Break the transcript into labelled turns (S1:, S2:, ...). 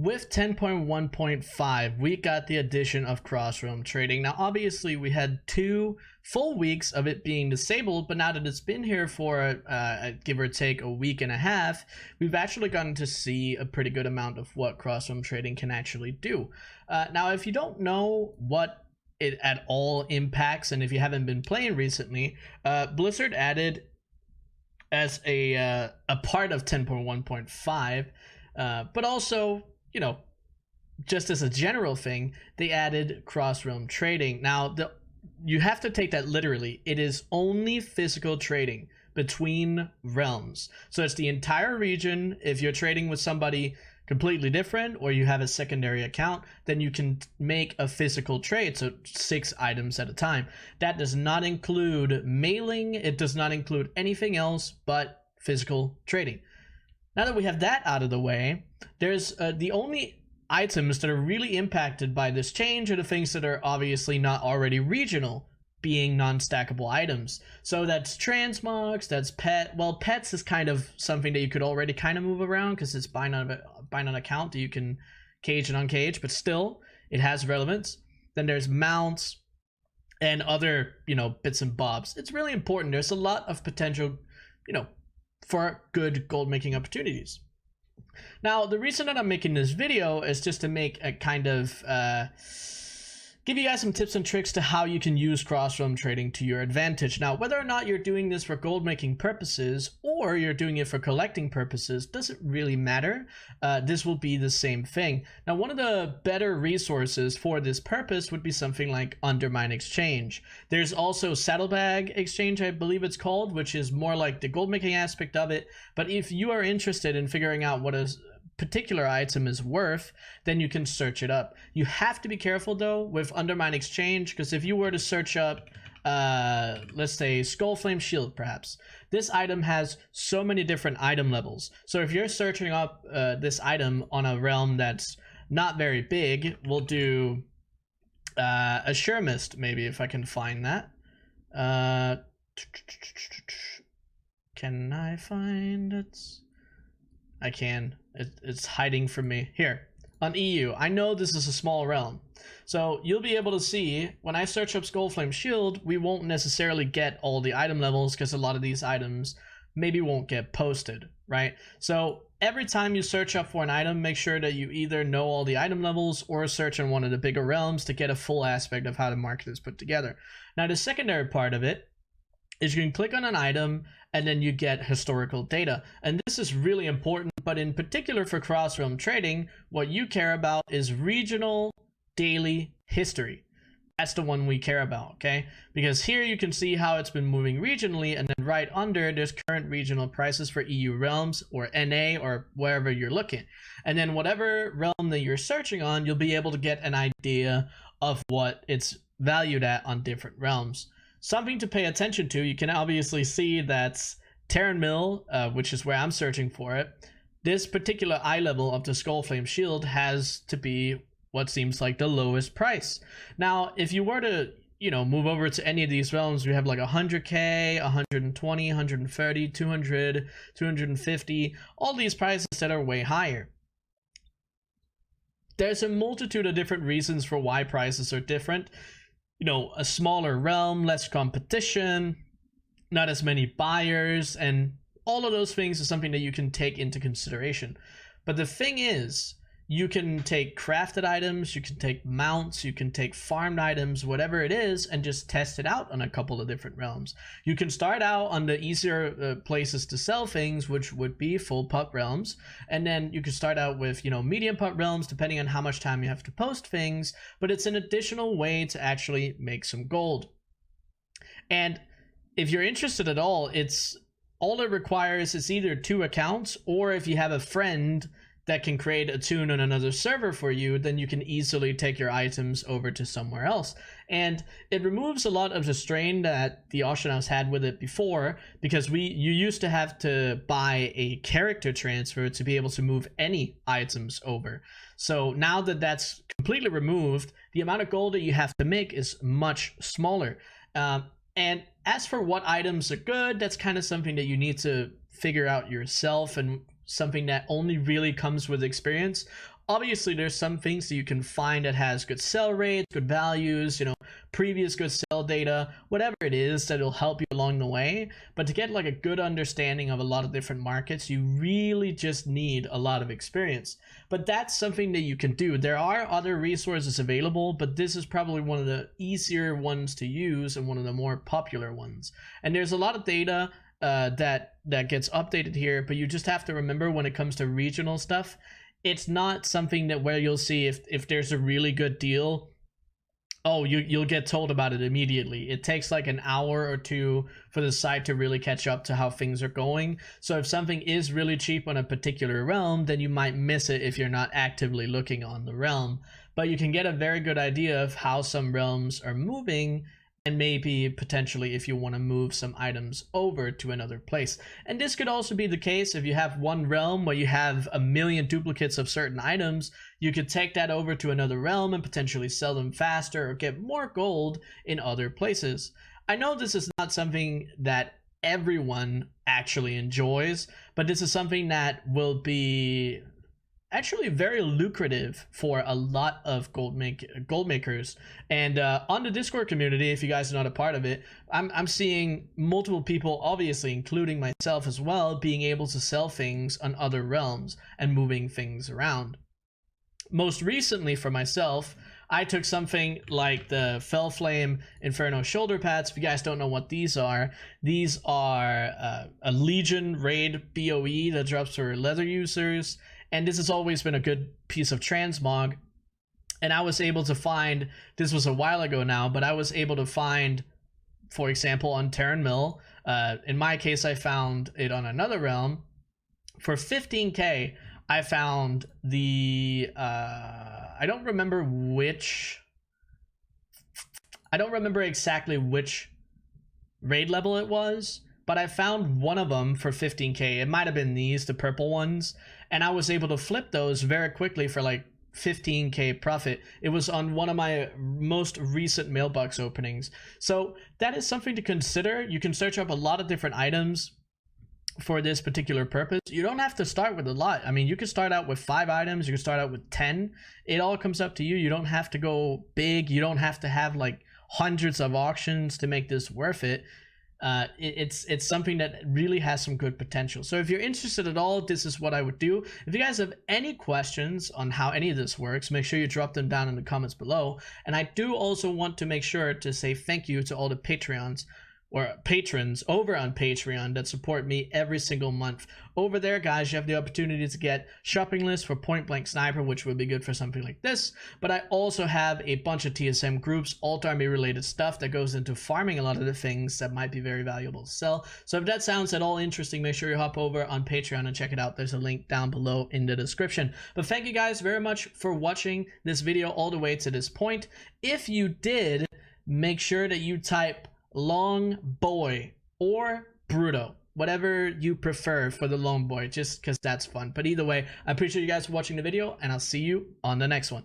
S1: with 10.1.5, we got the addition of cross-realm trading. Now, obviously, we had 2 full weeks of it being disabled, but now that it's been here for give or take a week and a half, we've actually gotten to see a pretty good amount of what cross-realm trading can actually do. Now, if you don't know what it at all impacts, and if you haven't been playing recently, Blizzard added as a part of 10.1.5, but also, you know, just as a general thing, they added cross-realm trading. Now, you have to take that literally. It is only physical trading between realms. So it's the entire region. If you're trading with somebody completely different, or you have a secondary account, then you can make a physical trade, so 6 items at a time. That does not include mailing. It does not include anything else but physical trading. Now that we have that out of the way, there's the only items that are really impacted by this change are the things that are obviously not already regional, being non-stackable items. So that's transmogs, that's pet. Well, pets is kind of something that you could already kind of move around because it's bind on account that you can cage and uncage, but still it has relevance. Then there's mounts and other, you know, bits and bobs. It's really important. There's a lot of potential, you know, for good gold making opportunities. Now, the reason that I'm making this video is just to make a kind of give you guys some tips and tricks to how you can use cross-realm trading to your advantage. Now, whether or not you're doing this for gold making purposes or you're doing it for collecting purposes doesn't really matter. This will be the same thing. Now, one of the better resources for this purpose would be something like Undermine Exchange. There's also Saddlebag Exchange, I believe it's called, which is more like the gold making aspect of it. But if you are interested in figuring out what is particular item is worth, then you can search it up. You have to be careful though with Undermine Exchange, because if you were to search up let's say Skullflame Shield, perhaps this item has so many different item levels. So if you're searching up this item on a realm that's not very big, we'll do a Sure Mist, maybe, if I can find that. Can I find it? I can. It's hiding from me. Here, on EU. I know this is a small realm. So you'll be able to see, when I search up Skullflame Shield, we won't necessarily get all the item levels because a lot of these items maybe won't get posted, right? So every time you search up for an item, make sure that you either know all the item levels or search in one of the bigger realms to get a full aspect of how the market is put together. Now, the secondary part of it is you can click on an item and then you get historical data. And this is really important, but in particular for cross-realm trading, what you care about is regional daily history. That's the one we care about, okay? Because here you can see how it's been moving regionally, and then right under there's current regional prices for EU realms or NA or wherever you're looking. And then whatever realm that you're searching on, you'll be able to get an idea of what it's valued at on different realms. Something to pay attention to, you can obviously see that's Terran Mill, which is where I'm searching for it. This particular eye level of the Skullflame Shield has to be what seems like the lowest price. Now, if you were to, you know, move over to any of these realms, we have like 100k, 120, 130, 200, 250, all these prices that are way higher. There's a multitude of different reasons for why prices are different. You know, a smaller realm, less competition, not as many buyers, and all of those things is something that you can take into consideration. But the thing is, you can take crafted items, you can take mounts, you can take farmed items, whatever it is, and just test it out on a couple of different realms. You can start out on the easier places to sell things, which would be full pup realms, and then you can start out with, you know, medium pup realms, depending on how much time you have to post things, but it's an additional way to actually make some gold. And if you're interested at all, all it requires is either 2 accounts, or if you have a friend that can create a tune on another server for you, then you can easily take your items over to somewhere else. And it removes a lot of the strain that the auction house had with it before, because you used to have to buy a character transfer to be able to move any items over. So now that that's completely removed, the amount of gold that you have to make is much smaller. And as for what items are good, that's kind of something that you need to figure out yourself, and something that only really comes with experience. Obviously there's some things that you can find that has good sell rates, good values, you know, previous good sell data, whatever it is that'll help you along the way. But to get like a good understanding of a lot of different markets, you really just need a lot of experience. But that's something that you can do. There are other resources available, but this is probably one of the easier ones to use and one of the more popular ones. And there's a lot of data that gets updated here, but you just have to remember when it comes to regional stuff, it's not something that where you'll see if there's a really good deal, oh, you'll get told about it immediately. It takes like an hour or two for the site to really catch up to how things are going. So if something is really cheap on a particular realm, then you might miss it if you're not actively looking on the realm. But you can get a very good idea of how some realms are moving, and maybe potentially if you want to move some items over to another place. And this could also be the case if you have one realm where you have a million duplicates of certain items. You could take that over to another realm and potentially sell them faster or get more gold in other places. I know this is not something that everyone actually enjoys, but this is something that will be actually very lucrative for a lot of gold makers. And on the Discord community, if you guys are not a part of it, I'm seeing multiple people, obviously including myself as well, being able to sell things on other realms and moving things around. Most recently for myself, I took something like the Fell Flame Inferno shoulder pads. If you guys don't know what these are a Legion raid BOE that drops for leather users. And this has always been a good piece of transmog. And I was able to find, this was a while ago now, but I was able to find, for example, on Terran Mill, in my case, I found it on another realm. For 15k, I found the, I don't remember exactly which raid level it was, but I found one of them for 15k. It might have been these, the purple ones. And I was able to flip those very quickly for like 15k profit. It was on one of my most recent mailbox openings. So that is something to consider. You can search up a lot of different items for this particular purpose. You don't have to start with a lot. I mean, you can start out with 5 items, you can start out with 10. It all comes up to you. You don't have to go big. You don't have to have like hundreds of auctions to make this worth it. It's something that really has some good potential. So if you're interested at all, this is what I would do. If you guys have any questions on how any of this works, make sure you drop them down in the comments below. And I do also want to make sure to say thank you to all the Patreons or patrons over on Patreon that support me every single month. Over there, guys, you have the opportunity to get shopping lists for Point Blank Sniper, which would be good for something like this. But I also have a bunch of TSM groups, alt army related stuff that goes into farming a lot of the things that might be very valuable to sell. So if that sounds at all interesting, make sure you hop over on Patreon and check it out. There's a link down below in the description. But thank you guys very much for watching this video all the way to this point. If you did, make sure that you type long boy or Bruto, whatever you prefer for the long boy, just because that's fun. But either way, I appreciate you guys for watching the video, and I'll see you on the next one.